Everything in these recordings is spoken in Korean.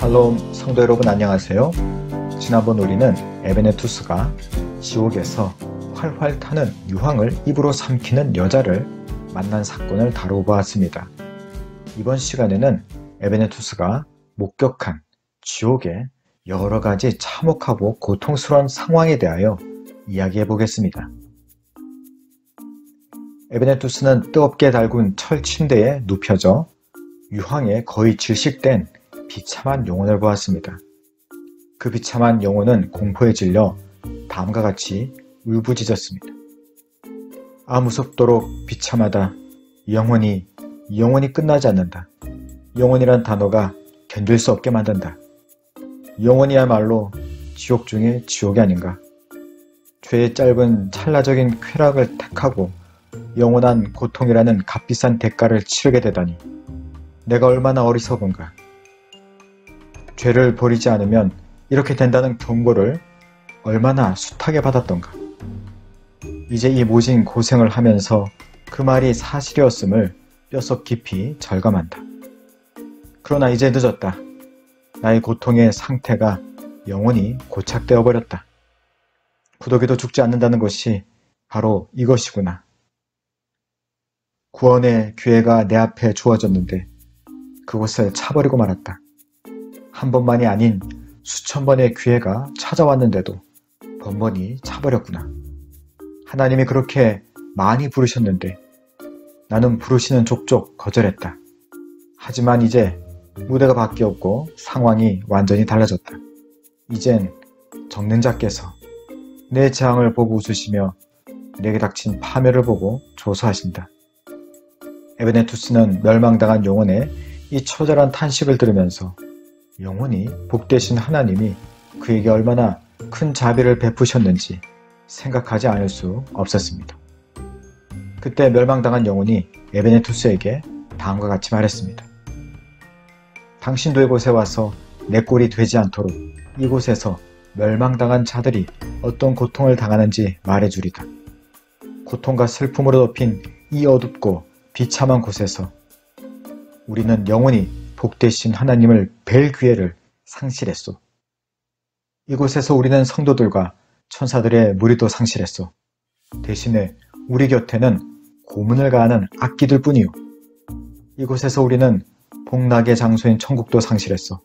샬롬 성도 여러분 안녕하세요. 지난번 우리는 에베네투스가 지옥에서 활활 타는 유황을 입으로 삼키는 여자를 만난 사건을 다루어 보았습니다. 이번 시간에는 에베네투스가 목격한 지옥의 여러 가지 참혹하고 고통스러운 상황에 대하여 이야기해 보겠습니다. 에베네투스는 뜨겁게 달군 철 침대에 눕혀져 유황에 거의 질식된 비참한 영혼을 보았습니다. 그 비참한 영혼은 공포에 질려 다음과 같이 울부짖었습니다. 아, 무섭도록 비참하다. 영혼이 끝나지 않는다. 영혼이란 단어가 견딜 수 없게 만든다. 영혼이야말로 지옥 중에 지옥이 아닌가. 죄의 짧은 찰나적인 쾌락을 택하고 영원한 고통이라는 값비싼 대가를 치르게 되다니 내가 얼마나 어리석은가. 죄를 버리지 않으면 이렇게 된다는 경고를 얼마나 숱하게 받았던가. 이제 이 모진 고생을 하면서 그 말이 사실이었음을 뼛속 깊이 절감한다. 그러나 이제 늦었다. 나의 고통의 상태가 영원히 고착되어 버렸다. 구더기도 죽지 않는다는 것이 바로 이것이구나. 구원의 기회가 내 앞에 주어졌는데 그곳을 차버리고 말았다. 한 번만이 아닌 수천 번의 기회가 찾아왔는데도 번번이 차버렸구나. 하나님이 그렇게 많이 부르셨는데 나는 부르시는 족족 거절했다. 하지만 이제 무대가 바뀌었고 상황이 완전히 달라졌다. 이젠 적는 자께서 내 재앙을 보고 웃으시며 내게 닥친 파멸을 보고 조소하신다. 에베네투스는 멸망당한 영혼의 이 처절한 탄식을 들으면서 영혼이 복되신 하나님이 그에게 얼마나 큰 자비를 베푸셨는지 생각하지 않을 수 없었습니다. 그때 멸망당한 영혼이 에베네투스에게 다음과 같이 말했습니다. 당신도 이곳에 와서 내 꼴이 되지 않도록 이곳에서 멸망당한 자들이 어떤 고통을 당하는지 말해주리다. 고통과 슬픔으로 덮인 이 어둡고 비참한 곳에서 우리는 영원히 복되신 하나님을 뵐 기회를 상실했소. 이곳에서 우리는 성도들과 천사들의 무리도 상실했소. 대신에 우리 곁에는 고문을 가하는 악기들 뿐이요. 이곳에서 우리는 복락의 장소인 천국도 상실했소.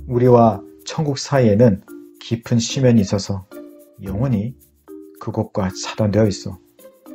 우리와 천국 사이에는 깊은 시면이 있어서 영원히 그곳과 차단되어 있어.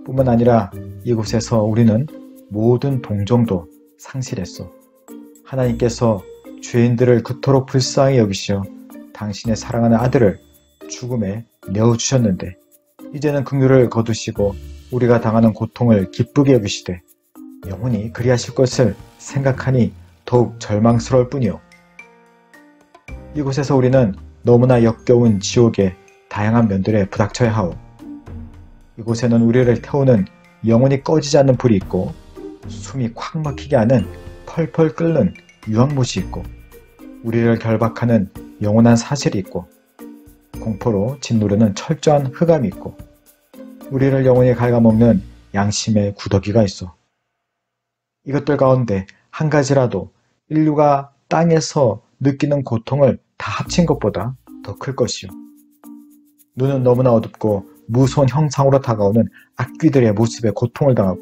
뿐만 아니라 이곳에서 우리는 모든 동정도 상실했소. 하나님께서 죄인들을 그토록 불쌍히 여기시어 당신의 사랑하는 아들을 죽음에 내어주셨는데 이제는 긍휼을 거두시고 우리가 당하는 고통을 기쁘게 여기시되 영원히 그리하실 것을 생각하니 더욱 절망스러울 뿐이요. 이곳에서 우리는 너무나 역겨운 지옥의 다양한 면들에 부닥쳐야 하오. 이곳에는 우리를 태우는 영원히 꺼지지 않는 불이 있고 숨이 콱 막히게 하는 펄펄 끓는 유황못이 있고 우리를 결박하는 영원한 사실이 있고 공포로 짓누르는 철저한 흑암이 있고 우리를 영원히 갉아먹는 양심의 구더기가 있어. 이것들 가운데 한 가지라도 인류가 땅에서 느끼는 고통을 다 합친 것보다 더 클 것이요. 눈은 너무나 어둡고 무서운 형상으로 다가오는 악귀들의 모습에 고통을 당하고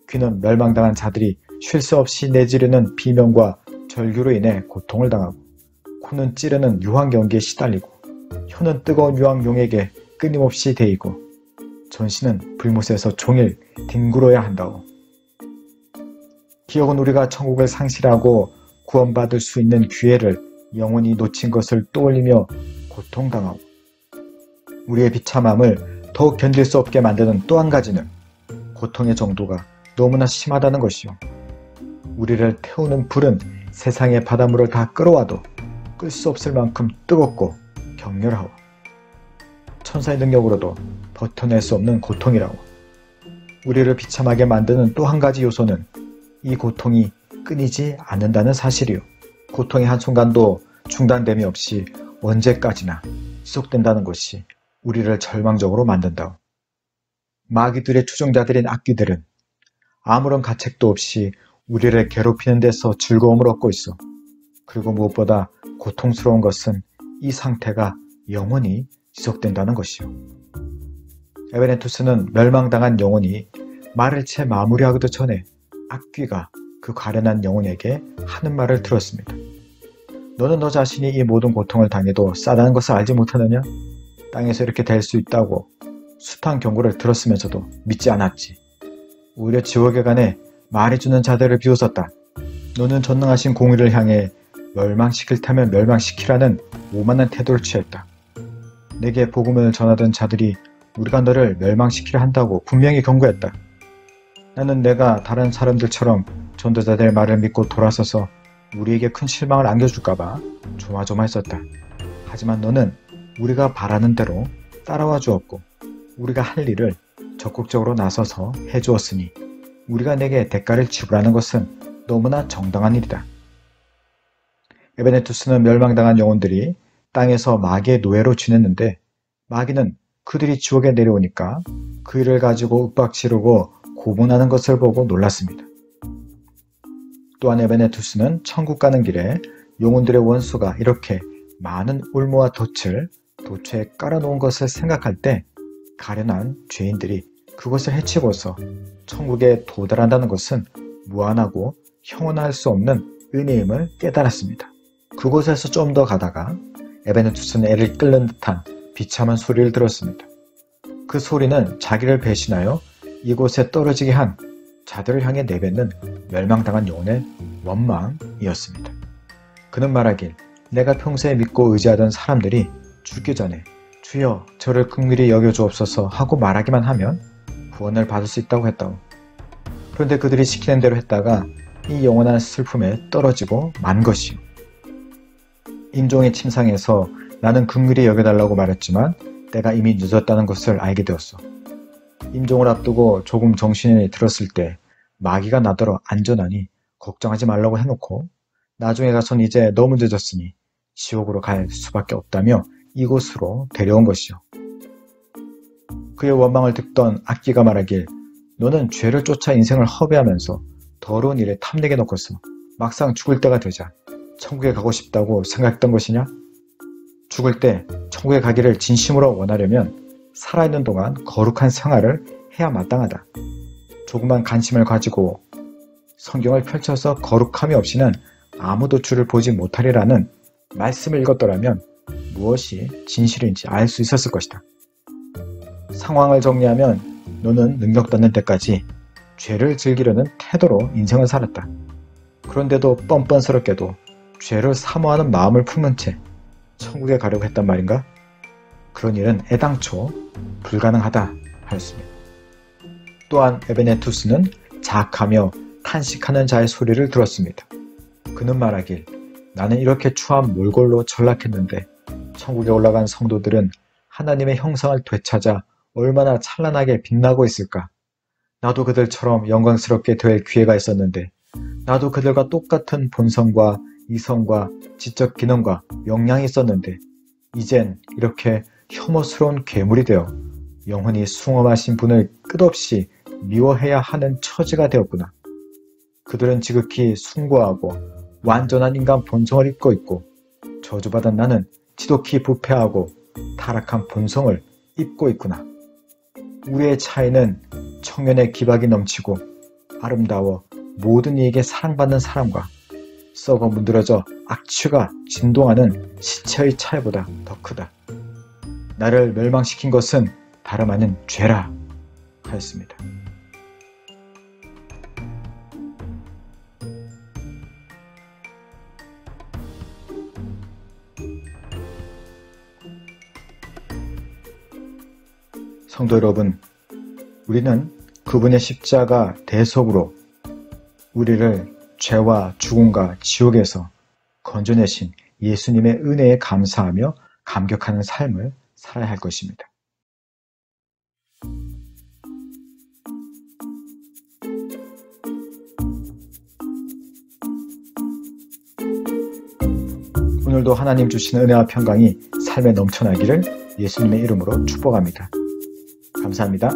귀는 멸망당한 자들이 쉴 새 없이 내지르는 비명과 절규로 인해 고통을 당하고 코는 찌르는 유황연기에 시달리고 혀는 뜨거운 유황용에게 끊임없이 데이고 전신은 불못에서 종일 뒹굴어야 한다오. 기억은 우리가 천국을 상실하고 구원받을 수 있는 기회를 영원히 놓친 것을 떠올리며 고통당하고 우리의 비참함을 더욱 견딜 수 없게 만드는 또 한 가지는 고통의 정도가 너무나 심하다는 것이요. 우리를 태우는 불은 세상의 바닷물을 다 끌어와도 끌 수 없을 만큼 뜨겁고 격렬하오. 천사의 능력으로도 버텨낼 수 없는 고통이라오. 우리를 비참하게 만드는 또 한 가지 요소는 이 고통이 끊이지 않는다는 사실이요. 고통의 한순간도 중단됨이 없이 언제까지나 지속된다는 것이 우리를 절망적으로 만든다오. 마귀들의 추종자들인 악귀들은 아무런 가책도 없이 우리를 괴롭히는 데서 즐거움을 얻고 있어. 그리고 무엇보다 고통스러운 것은 이 상태가 영원히 지속된다는 것이요. 에베네투스는 멸망당한 영혼이 말을 채 마무리하기도 전에 악귀가 그 가련한 영혼에게 하는 말을 들었습니다. 너는 너 자신이 이 모든 고통을 당해도 싸다는 것을 알지 못하느냐? 땅에서 이렇게 될 수 있다고 숱한 경고를 들었으면서도 믿지 않았지. 오히려 지옥에 관해 말해주는 자들을 비웃었다. 너는 전능하신 공의를 향해 멸망시킬 테면 멸망시키라는 오만한 태도를 취했다. 내게 복음을 전하던 자들이 우리가 너를 멸망시키려 한다고 분명히 경고했다. 나는 내가 다른 사람들처럼 전도자들의 말을 믿고 돌아서서 우리에게 큰 실망을 안겨줄까봐 조마조마했었다. 하지만 너는 우리가 바라는 대로 따라와 주었고 우리가 할 일을 적극적으로 나서서 해주었으니 우리가 내게 대가를 지불하는 것은 너무나 정당한 일이다. 에베네투스는 멸망당한 영혼들이 땅에서 마귀의 노예로 지냈는데 마귀는 그들이 지옥에 내려오니까 그 일을 가지고 윽박지르고 고문하는 것을 보고 놀랐습니다. 또한 에베네투스는 천국 가는 길에 영혼들의 원수가 이렇게 많은 울무와 덫을 도처에 깔아놓은 것을 생각할 때 가련한 죄인들이 그것을 해치고서 천국에 도달한다는 것은 무한하고 형언할 수 없는 은혜임을 깨달았습니다. 그곳에서 좀 더 가다가 에베네투스는 애를 끓는 듯한 비참한 소리를 들었습니다. 그 소리는 자기를 배신하여 이곳에 떨어지게 한 자들을 향해 내뱉는 멸망당한 영혼의 원망이었습니다. 그는 말하길 내가 평소에 믿고 의지하던 사람들이 죽기 전에 주여 저를 긍휼히 여겨주옵소서 하고 말하기만 하면 구원을 받을 수 있다고 했다고. 그런데 그들이 시키는 대로 했다가 이 영원한 슬픔에 떨어지고 만 것이요. 인종의 침상에서 나는 긍휼히 여겨달라고 말했지만 때가 이미 늦었다는 것을 알게 되었어. 임종을 앞두고 조금 정신이 들었을 때 마귀가 나더러 안전하니 걱정하지 말라고 해놓고 나중에 가선 이제 너무 늦었으니 지옥으로 갈 수밖에 없다며 이곳으로 데려온 것이요. 그의 원망을 듣던 악귀가 말하길 너는 죄를 쫓아 인생을 허비하면서 더러운 일에 탐내게 놓고서 막상 죽을 때가 되자 천국에 가고 싶다고 생각했던 것이냐? 죽을 때 천국에 가기를 진심으로 원하려면 살아있는 동안 거룩한 생활을 해야 마땅하다. 조그만 관심을 가지고 성경을 펼쳐서 거룩함이 없이는 아무도 주를 보지 못하리라는 말씀을 읽었더라면 무엇이 진실인지 알 수 있었을 것이다. 상황을 정리하면 너는 능력받는 때까지 죄를 즐기려는 태도로 인생을 살았다. 그런데도 뻔뻔스럽게도 죄를 사모하는 마음을 품은 채 천국에 가려고 했단 말인가? 그런 일은 애당초 불가능하다 하였습니다. 또한 에베네투스는 자학하며 탄식하는 자의 소리를 들었습니다. 그는 말하길 나는 이렇게 추한 몰골로 전락했는데 천국에 올라간 성도들은 하나님의 형상을 되찾아 얼마나 찬란하게 빛나고 있을까? 나도 그들처럼 영광스럽게 될 기회가 있었는데 나도 그들과 똑같은 본성과 이성과 지적 기능과 역량이 있었는데 이젠 이렇게 혐오스러운 괴물이 되어 영원히 숭엄하신 분을 끝없이 미워해야 하는 처지가 되었구나. 그들은 지극히 숭고하고 완전한 인간 본성을 입고 있고 저주받은 나는 지독히 부패하고 타락한 본성을 입고 있구나. 우리의 차이는 청년의 기박이 넘치고 아름다워 모든 이에게 사랑받는 사람과 썩어 문드러져 악취가 진동하는 시체의 차이보다 더 크다. 나를 멸망시킨 것은 다름 아닌 죄라 하였습니다. 성도 여러분, 우리는 그분의 십자가 대속으로 우리를 죄와 죽음과 지옥에서 건져내신 예수님의 은혜에 감사하며 감격하는 삶을 살아야 할 것입니다. 오늘도 하나님 주시는 은혜와 평강이 삶에 넘쳐나기를 예수님의 이름으로 축복합니다. 감사합니다.